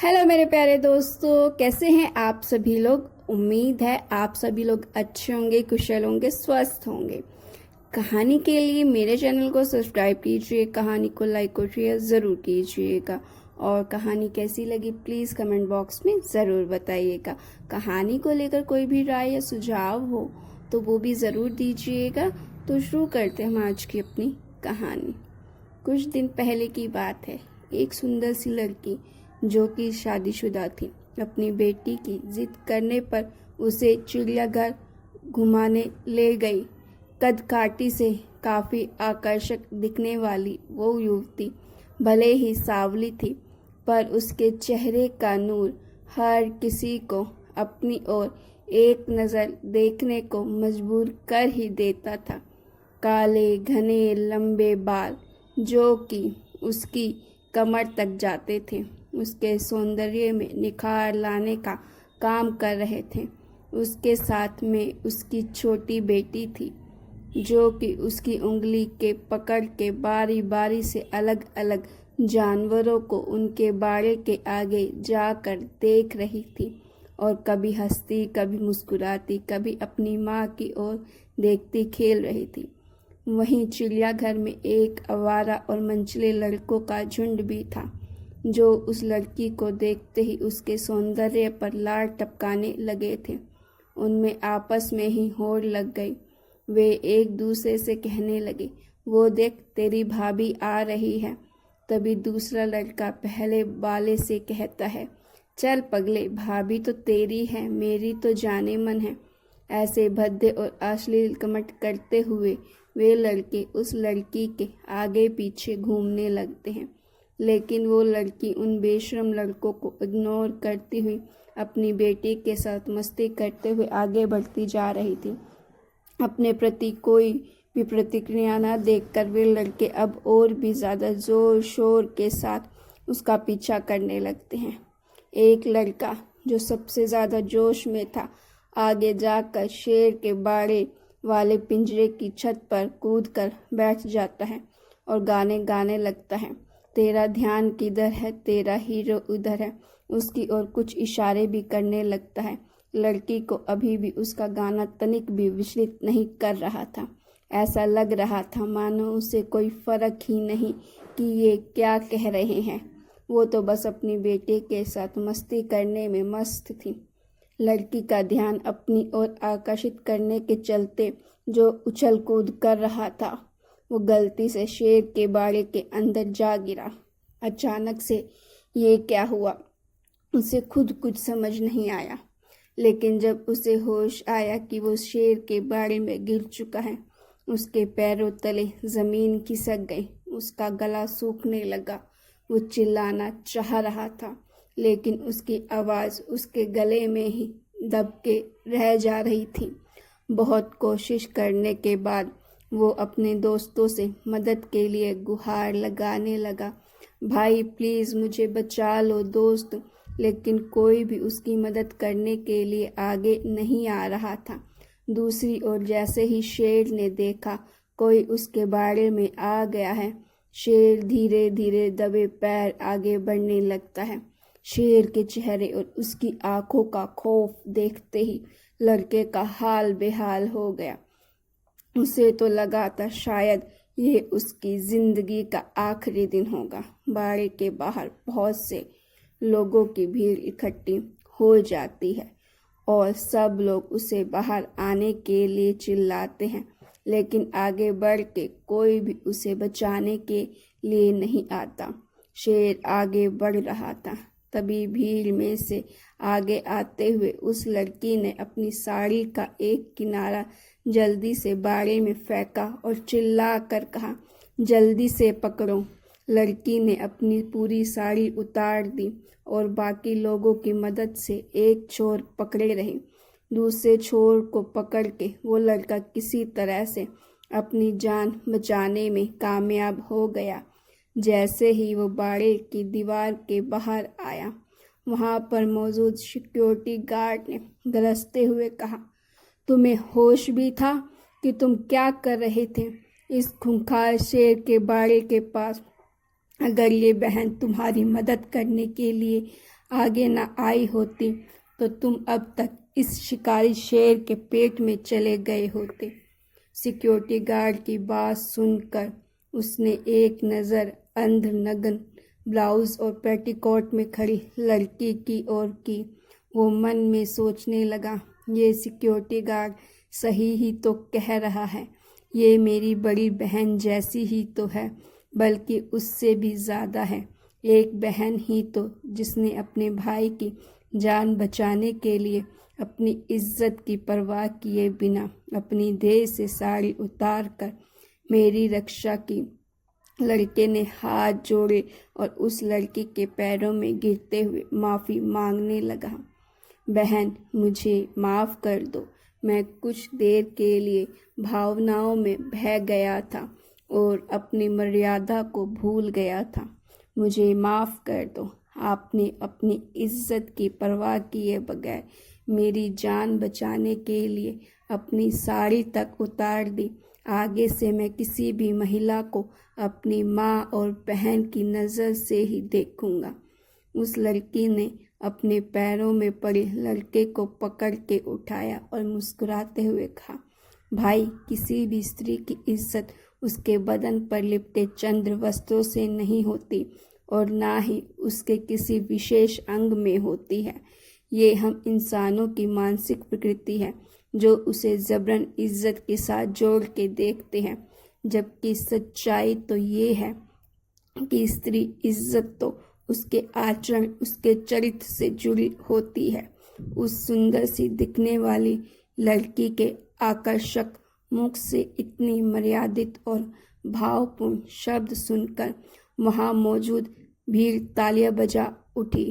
Hello मेरे प्यारे दोस्तों, कैसे हैं आप सभी लोग। उम्मीद है आप सभी लोग अच्छे होंगे, कुशल होंगे, स्वस्थ होंगे। कहानी के लिए मेरे चैनल को सब्सक्राइब कीजिए, कहानी को लाइक और शेयर ज़रूर कीजिएगा। और कहानी कैसी लगी प्लीज़ कमेंट बॉक्स में ज़रूर बताइएगा। कहानी को लेकर कोई भी राय या सुझाव हो तो वो भी ज़रूर दीजिएगा। तो शुरू करते हैं हम आज की अपनी कहानी। कुछ दिन पहले की बात है। एक सुंदर सी लड़की जो कि शादीशुदा थी, अपनी बेटी की जिद करने पर उसे चिड़ियाघर घुमाने ले गई। कदकाठी से काफ़ी आकर्षक दिखने वाली वो युवती भले ही सांवली थी, पर उसके चेहरे का नूर हर किसी को अपनी ओर एक नज़र देखने को मजबूर कर ही देता था। काले घने लंबे बाल जो कि उसकी कमर तक जाते थे, उसके सौंदर्य में निखार लाने का काम कर रहे थे। उसके साथ में उसकी छोटी बेटी थी जो कि उसकी उंगली के पकड़ के बारी बारी से अलग अलग जानवरों को उनके बाड़े के आगे जाकर देख रही थी और कभी हंसती, कभी मुस्कुराती, कभी अपनी माँ की ओर देखती खेल रही थी। वहीं चिड़ियाघर में एक आवारा और मनचले लड़कों का झुंड भी था जो उस लड़की को देखते ही उसके सौंदर्य पर लार टपकाने लगे थे। उनमें आपस में ही होड़ लग गई। वे एक दूसरे से कहने लगे, वो देख तेरी भाभी आ रही है। तभी दूसरा लड़का पहले वाले से कहता है, चल पगले, भाभी तो तेरी है, मेरी तो जाने मन है। ऐसे भद्दे और अश्लील कमेंट करते हुए वे लड़के उस लड़की के आगे पीछे घूमने लगते हैं, लेकिन वो लड़की उन बेशरम लड़कों को इग्नोर करती हुई अपनी बेटी के साथ मस्ती करते हुए आगे बढ़ती जा रही थी। अपने प्रति कोई भी प्रतिक्रिया न देखकर वे लड़के अब और भी ज़्यादा जोर शोर के साथ उसका पीछा करने लगते हैं। एक लड़का जो सबसे ज़्यादा जोश में था आगे जाकर शेर के बाड़े वाले पिंजरे की छत पर कूदकर बैठ जाता है और गाने गाने लगता है। तेरा ध्यान किधर है, तेरा हीरो उधर है। उसकी ओर कुछ इशारे भी करने लगता है। लड़की को अभी भी उसका गाना तनिक भी विचलित नहीं कर रहा था। ऐसा लग रहा था मानो उसे कोई फर्क ही नहीं कि ये क्या कह रहे हैं। वो तो बस अपनी बेटे के साथ मस्ती करने में मस्त थी। लड़की का ध्यान अपनी ओर आकर्षित करने के चलते जो उछल कूद कर रहा था, वो गलती से शेर के बाड़े के अंदर जा गिरा। अचानक से ये क्या हुआ, उसे खुद कुछ समझ नहीं आया। लेकिन जब उसे होश आया कि वो शेर के बाड़े में गिर चुका है, उसके पैरों तले जमीन खिसक गई, उसका गला सूखने लगा। वो चिल्लाना चाह रहा था, लेकिन उसकी आवाज़ उसके गले में ही दब के रह जा रही थी। बहुत कोशिश करने के बाद वो अपने दोस्तों से मदद के लिए गुहार लगाने लगा, भाई प्लीज़ मुझे बचा लो दोस्त। लेकिन कोई भी उसकी मदद करने के लिए आगे नहीं आ रहा था। दूसरी ओर जैसे ही शेर ने देखा कोई उसके बाड़े में आ गया है, शेर धीरे धीरे दबे पैर आगे बढ़ने लगता है। शेर के चेहरे और उसकी आंखों का खौफ देखते ही लड़के का हाल बेहाल हो गया। उसे तो लगा था शायद ये उसकी जिंदगी का आखिरी दिन होगा। बाड़े के बाहर बहुत से लोगों की भीड़ इकट्ठी हो जाती है और सब लोग उसे बाहर आने के लिए चिल्लाते हैं, लेकिन आगे बढ़ के कोई भी उसे बचाने के लिए नहीं आता। शेर आगे बढ़ रहा था। तभी भीड़ में से आगे आते हुए उस लड़की ने अपनी साड़ी का एक किनारा जल्दी से बाड़े में फेंका और चिल्ला कर कहा, जल्दी से पकड़ो। लड़की ने अपनी पूरी साड़ी उतार दी और बाकी लोगों की मदद से एक छोर पकड़े रही। दूसरे छोर को पकड़ के वो लड़का किसी तरह से अपनी जान बचाने में कामयाब हो गया। जैसे ही वो बाड़े की दीवार के बाहर आया, वहाँ पर मौजूद सिक्योरिटी गार्ड ने गरजते हुए कहा, तुम्हें होश भी था कि तुम क्या कर रहे थे इस खूंखार शेर के बाड़े के पास। अगर ये बहन तुम्हारी मदद करने के लिए आगे न आई होती तो तुम अब तक इस शिकारी शेर के पेट में चले गए होते। सिक्योरिटी गार्ड की बात सुनकर उसने एक नज़र अर्धनग्न ब्लाउज और पेटीकोट में खड़ी लड़की की ओर की। वो मन में सोचने लगा, ये सिक्योरिटी गार्ड सही ही तो कह रहा है, ये मेरी बड़ी बहन जैसी ही तो है, बल्कि उससे भी ज़्यादा है। एक बहन ही तो जिसने अपने भाई की जान बचाने के लिए अपनी इज्जत की परवाह किए बिना अपनी देह से साड़ी उतार कर मेरी रक्षा की। लड़के ने हाथ जोड़े और उस लड़की के पैरों में गिरते हुए माफ़ी मांगने लगा। बहन, मुझे माफ़ कर दो। मैं कुछ देर के लिए भावनाओं में बह गया था और अपनी मर्यादा को भूल गया था। मुझे माफ़ कर दो। आपने अपनी इज्जत की परवाह किए बगैर मेरी जान बचाने के लिए अपनी साड़ी तक उतार दी। आगे से मैं किसी भी महिला को अपनी माँ और बहन की नज़र से ही देखूंगा। उस लड़की ने अपने पैरों में पड़े लड़के को पकड़ के उठाया और मुस्कुराते हुए कहा, भाई, किसी भी स्त्री की इज्जत उसके बदन पर लिपटे चंद्र वस्त्रों से नहीं होती और ना ही उसके किसी विशेष अंग में होती है। ये हम इंसानों की मानसिक प्रकृति है जो उसे जबरन इज्जत के साथ जोड़ के देखते हैं, जबकि सच्चाई तो ये है कि स्त्री इज्जत तो उसके आचरण, उसके चरित्र से जुड़ी होती है। उस सुंदर सी दिखने वाली लड़की के आकर्षक मुख से इतनी मर्यादित और भावपूर्ण शब्द सुनकर वहाँ मौजूद भीड़ तालियां बजा उठी।